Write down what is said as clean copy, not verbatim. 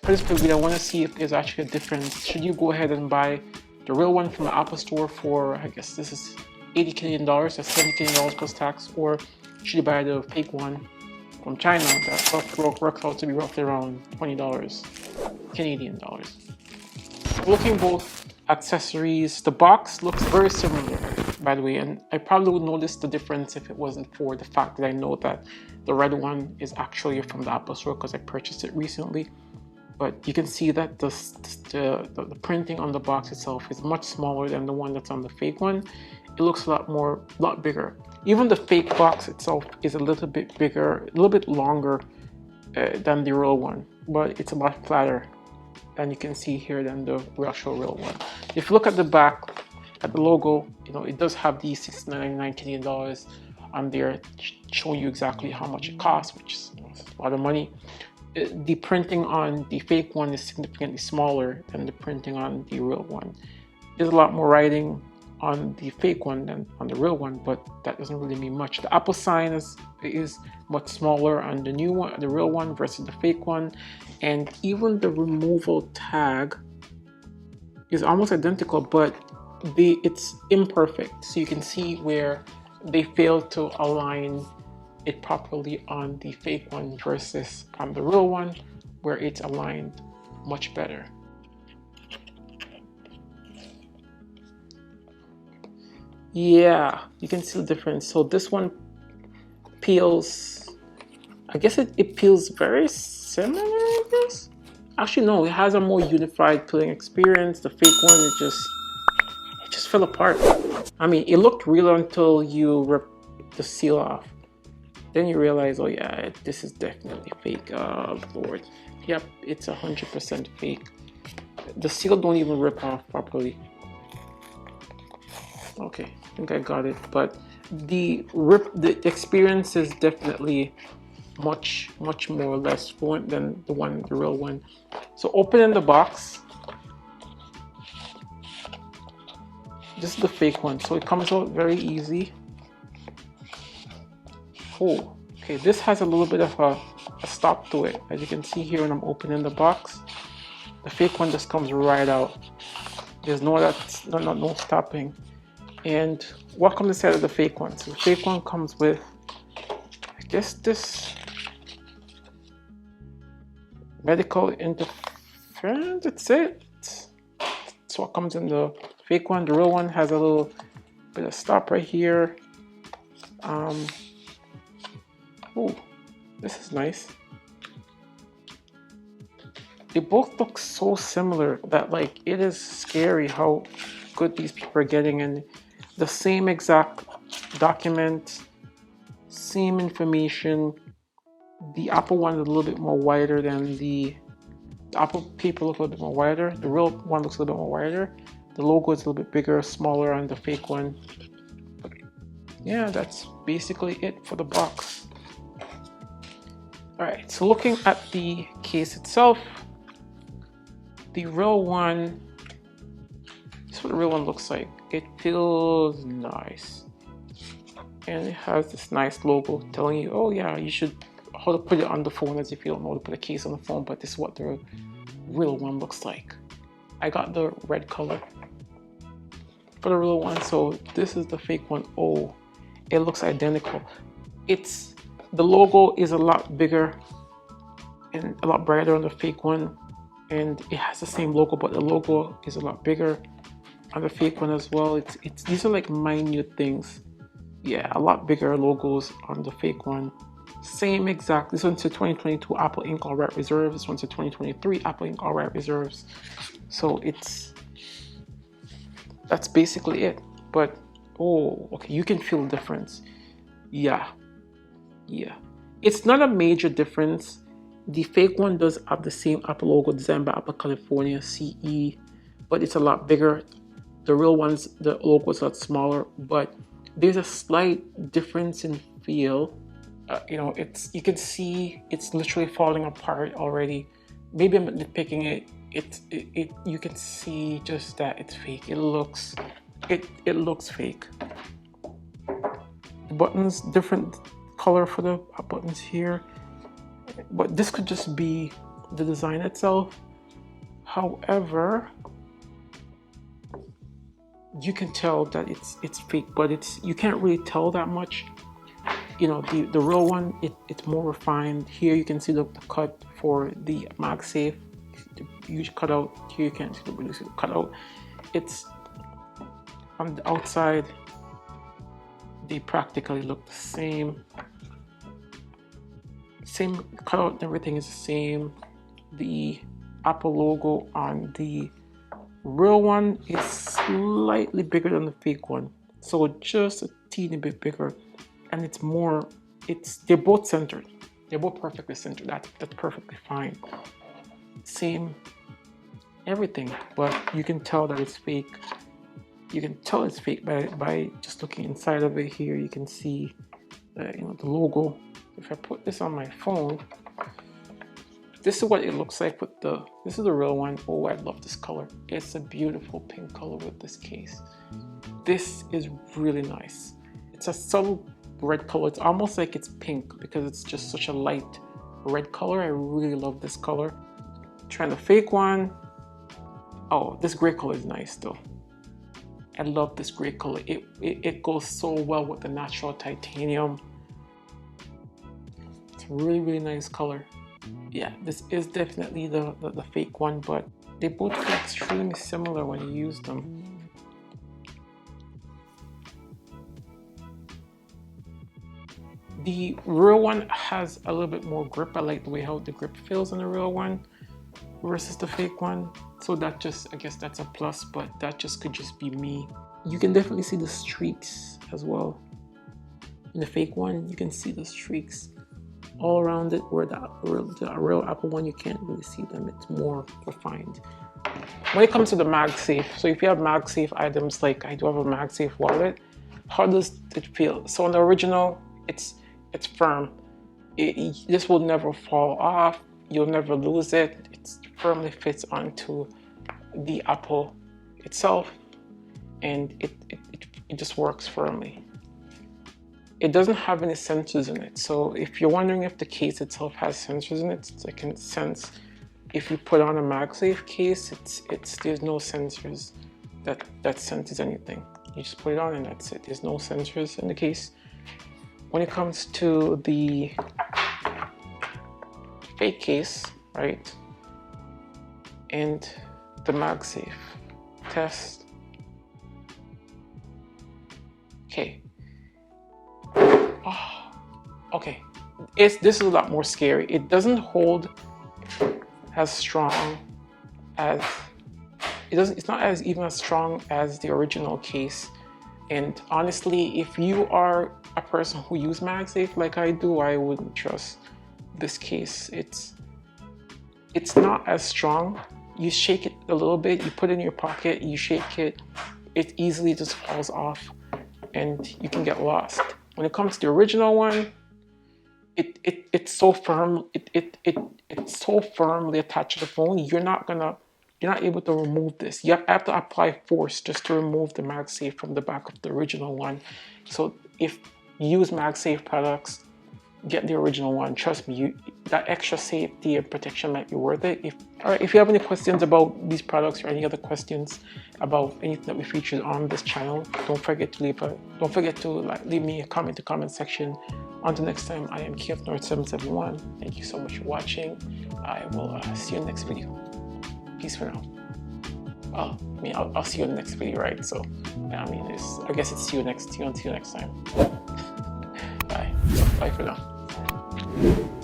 For this video, I want to see if there's actually a difference. Should you go ahead and buy the real one from the Apple Store for, I guess this is 80 Canadian dollars, that's 70 Canadian dollars plus tax, or should you buy the fake one from China that works out to be roughly around $20 Canadian dollars. Looking both accessories, the box looks very similar, by the way, and I probably would notice the difference if it wasn't for the fact that I know that the red one is actually from the Apple Store because I purchased it recently. But you can see that the printing on the box itself is much smaller than the one that's on the fake one. It looks a lot bigger. Even the fake box itself is a little bit bigger, a little bit longer than the real one, but it's a lot flatter than you can see here than the actual real one. If you look at the back, at the logo, you know, it does have the $699 Canadian dollars on there, showing you exactly how much it costs, which is a lot of money. The printing on the fake one is significantly smaller than the printing on the real one. There's a lot more writing on the fake one than on the real one, but that doesn't really mean much. The Apple sign is much smaller on the new one, the real one versus the fake one, and even the removal tag is almost identical, but it's imperfect. So you can see where they failed to align it properly on the fake one versus on the real one, where it's aligned much better. Yeah, you can see the difference. So this one peels, I guess it peels very similar, I guess. Actually, no, it has a more unified peeling experience. The fake one, it just fell apart. I mean, it looked real until you ripped the seal off. Then you realize, oh yeah, this is definitely fake. Oh Lord. Yep, it's 100% fake. The seal don't even rip off properly. Okay, I think I got it. But the experience is definitely much more or less fluent than the real one. So opening the box, this is the fake one. So it comes out very easy. Oh, okay, this has a little bit of a stop to it. As you can see here when I'm opening the box, the fake one just comes right out. There's no stopping. And what comes inside of the fake one? So the fake one comes with, I guess, this medical interference. That's it. That's what comes in the fake one. The real one has a little bit of stop right here. Oh, this is nice. They both look so similar that like it is scary how good these people are getting, and the same exact document, same information. The Apple one is a little bit more wider than the Apple paper looks a little bit more wider. The real one looks a little bit more wider. The logo is a little bit bigger, smaller on the fake one. But yeah, that's basically it for the box. Alright, so looking at the case itself, the real one, this is what the real one looks like. It feels nice. And it has this nice logo telling you, oh yeah, you should, how to put it on the phone, as if you don't know how to put a case on the phone, but this is what the real one looks like. I got the red color for the real one, so this is the fake one. Oh, it looks identical. The logo is a lot bigger and a lot brighter on the fake one, and it has the same logo, but the logo is a lot bigger on the fake one as well. These are like minute things. Yeah, a lot bigger logos on the fake one. Same exact. This one's a 2022 Apple Inc. All Right Reserves. This one's a 2023 Apple Inc. All Right Reserves. So that's basically it. But oh, okay, you can feel the difference. Yeah. It's not a major difference. The fake one does have the same Apple logo designed by Apple California CE, but it's a lot bigger. The real ones, the logo is a lot smaller, but there's a slight difference in feel. You know, you can see it's literally falling apart already. Maybe I'm nitpicking it. You can see just that it's fake. It looks fake. The buttons, different color for the buttons here, but this could just be the design itself. However, you can tell that it's fake, but you can't really tell that much. You know, the real one, it's more refined. Here you can see the cut for the MagSafe, the huge cutout. Here you can't see the cutout. It's on the outside, they practically look the same. Same cutout, everything is the same. The Apple logo on the real one is slightly bigger than the fake one, so just a teeny bit bigger, and it's more, they're both centered, they're both perfectly centered. That's perfectly fine. Same everything, but you can tell that it's fake. You can tell it's fake by just looking inside of it. Here you can see you know, the logo. If I put this on my phone, this is what it looks like with this is the real one. Oh, I love this color. It's a beautiful pink color with this case. This is really nice. It's a subtle red color. It's almost like it's pink because it's just such a light red color. I really love this color. Trying the fake one. Oh, this gray color is nice though. I love this gray color. It goes so well with the natural titanium. It's a really, really nice color. Yeah, this is definitely the fake one, but they both feel extremely similar when you use them. The real one has a little bit more grip. I like the way how the grip feels on the real one versus the fake one. So that just, I guess that's a plus, but that just could just be me. You can definitely see the streaks as well. In the fake one, you can see the streaks all around it, where the real Apple one, you can't really see them. It's more refined. When it comes to the MagSafe, so if you have MagSafe items, like I do have a MagSafe wallet, how does it feel? So on the original, it's firm. This will never fall off. You'll never lose it. It firmly fits onto the Apple itself, and it just works firmly. It doesn't have any sensors in it, so if you're wondering if the case itself has sensors in it, I can sense if you put on a MagSafe case, there's no sensors that senses anything. You just put it on and that's it. There's no sensors in the case. When it comes to the fake case, right, and the MagSafe test. Okay. Oh, okay. This is a lot more scary. It doesn't hold as strong as it's not as even as strong as the original case. And honestly, if you are a person who uses MagSafe like I do, I wouldn't trust this case. It's not as strong. You shake it a little bit, you put it in your pocket, you shake it, it easily just falls off and you can get lost. When it comes to the original one, it's so firm, it's so firmly attached to the phone, you're not able to remove this. You have to apply force just to remove the MagSafe from the back of the original one. So if you use MagSafe products, get the original one. Trust me, that extra safety and protection might be worth it. If you have any questions about these products or any other questions about anything that we featured on this channel, don't forget to leave me a comment in the comment section. Until next time, I am KFNorth771. Thank you so much for watching. I will see you in the next video. Peace for now. Well, I mean, I'll see you in the next video, right? So, I mean, I guess it's see you next time. Bye. Bye for now.